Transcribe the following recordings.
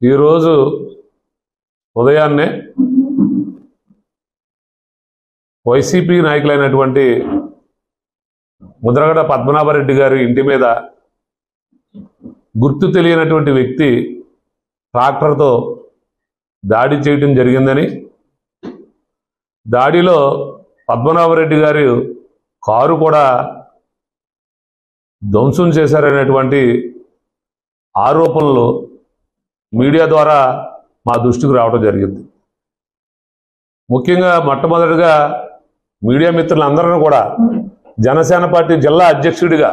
ఈరోజు ఉదయాన్నే వైసీపీ నాయకులైనటువంటి ముద్రగడ పద్మనాభరెడ్డి గారి ఇంటి మీద గుర్తు తెలియనటువంటి వ్యక్తి ట్రాక్టర్తో దాడి చేయడం జరిగిందని, దాడిలో పద్మనాభరెడ్డి గారి కారు కూడా ధ్వంసం చేశారనేటువంటి ఆరోపణలు మీడియా ద్వారా మా దృష్టికి రావడం జరిగింది. ముఖ్యంగా మొట్టమొదటిగా మీడియా మిత్రులందరినీ కూడా జనసేన పార్టీ జిల్లా అధ్యక్షుడిగా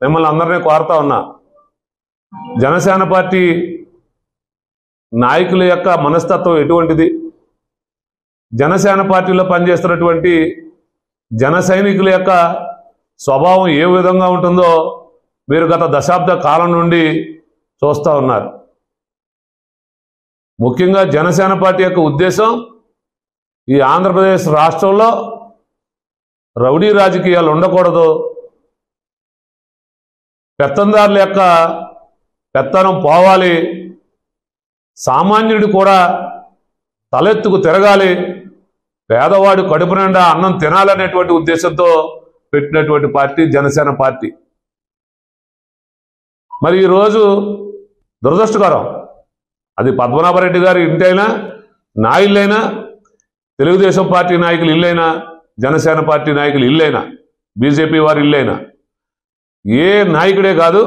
మిమ్మల్ని అందరినీ కోరుతా ఉన్నా, జనసేన పార్టీ నాయకుల యొక్క మనస్తత్వం ఎటువంటిది, జనసేన పార్టీలో పనిచేస్తున్నటువంటి జన సైనికుల యొక్క స్వభావం ఏ విధంగా ఉంటుందో మీరు గత దశాబ్ద కాలం నుండి చూస్తూ ఉన్నారు. ముఖ్యంగా జనసేన పార్టీ యొక్క ఉద్దేశం ఈ ఆంధ్రప్రదేశ్ రాష్ట్రంలో రౌడీ రాజకీయాలు ఉండకూడదు, పెత్తందారుల యొక్క పెత్తనం పోవాలి, సామాన్యుడు కూడా తలెత్తుకు తిరగాలి, పేదవాడు కడుపు నిండా అన్నం తినాలనేటువంటి ఉద్దేశంతో పెట్టినటువంటి పార్టీ జనసేన పార్టీ. మరి ఈరోజు దురదృష్టకరం, అది పద్మనాభరెడ్డి గారి ఇంటి అయినా, నా ఇల్లైనా, తెలుగుదేశం పార్టీ నాయకులు ఇల్లైనా, జనసేన పార్టీ నాయకులు ఇల్లైనా, బీజేపీ వారి ఇల్లైనా, ఏ నాయకుడే కాదు,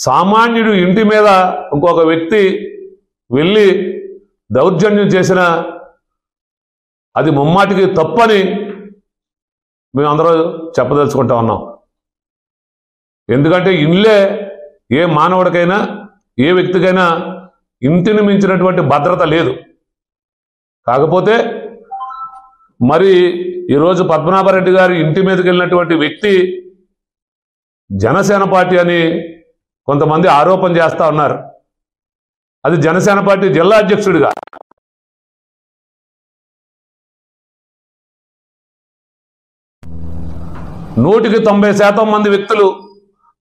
సామాన్యుడు ఇంటి మీద ఇంకొక వ్యక్తి వెళ్ళి దౌర్జన్యం చేసిన అది ముమ్మాటికి తప్పని మేమందరూ చెప్పదలుచుకుంటా ఉన్నాం. ఎందుకంటే ఇల్లే ఏ మానవుడికైనా ఏ వ్యక్తికైనా ఇంటిని మించినటువంటి భద్రత లేదు. కాకపోతే మరి ఈరోజు పద్మనాభరెడ్డి గారి ఇంటి మీదకి వెళ్ళినటువంటి వ్యక్తి జనసేన పార్టీ అని కొంతమంది ఆరోపణ చేస్తూ ఉన్నారు. అది జనసేన పార్టీ జిల్లా అధ్యక్షుడిగా నూటికి 90% మంది వ్యక్తులు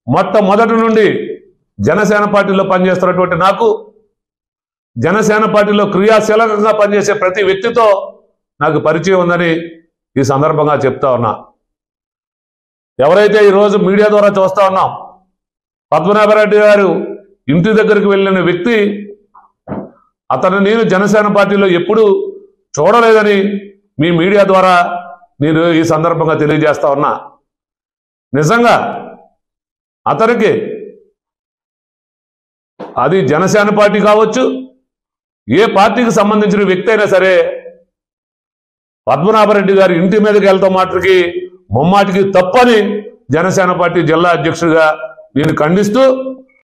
మొట్టమొదటి నుండి జనసేన పార్టీలో పనిచేస్తున్నటువంటి నాకు, జనసేన పార్టీలో క్రియాశీలకంగా పనిచేసే ప్రతి వ్యక్తితో నాకు పరిచయం ఉందని ఈ సందర్భంగా చెప్తా ఉన్నా. ఎవరైతే ఈరోజు మీడియా ద్వారా చూస్తా ఉన్నాం, పద్మనాభరెడ్డి గారు ఇంటి దగ్గరికి వెళ్ళిన వ్యక్తి, అతను నేను జనసేన పార్టీలో ఎప్పుడూ చూడలేదని మీ మీడియా ద్వారా నేను ఈ సందర్భంగా తెలియజేస్తా ఉన్నా. నిజంగా అతనికి అది జనసేన పార్టీ కావచ్చు, ఏ పార్టీకి సంబంధించిన వ్యక్తి అయినా సరే, పద్మనాభరెడ్డి గారి ఇంటి మీదకి వెళ్తాం మాటకి ముమ్మాటికి తప్పని జనసేన పార్టీ జిల్లా అధ్యక్షుడిగా నేను ఖండిస్తూ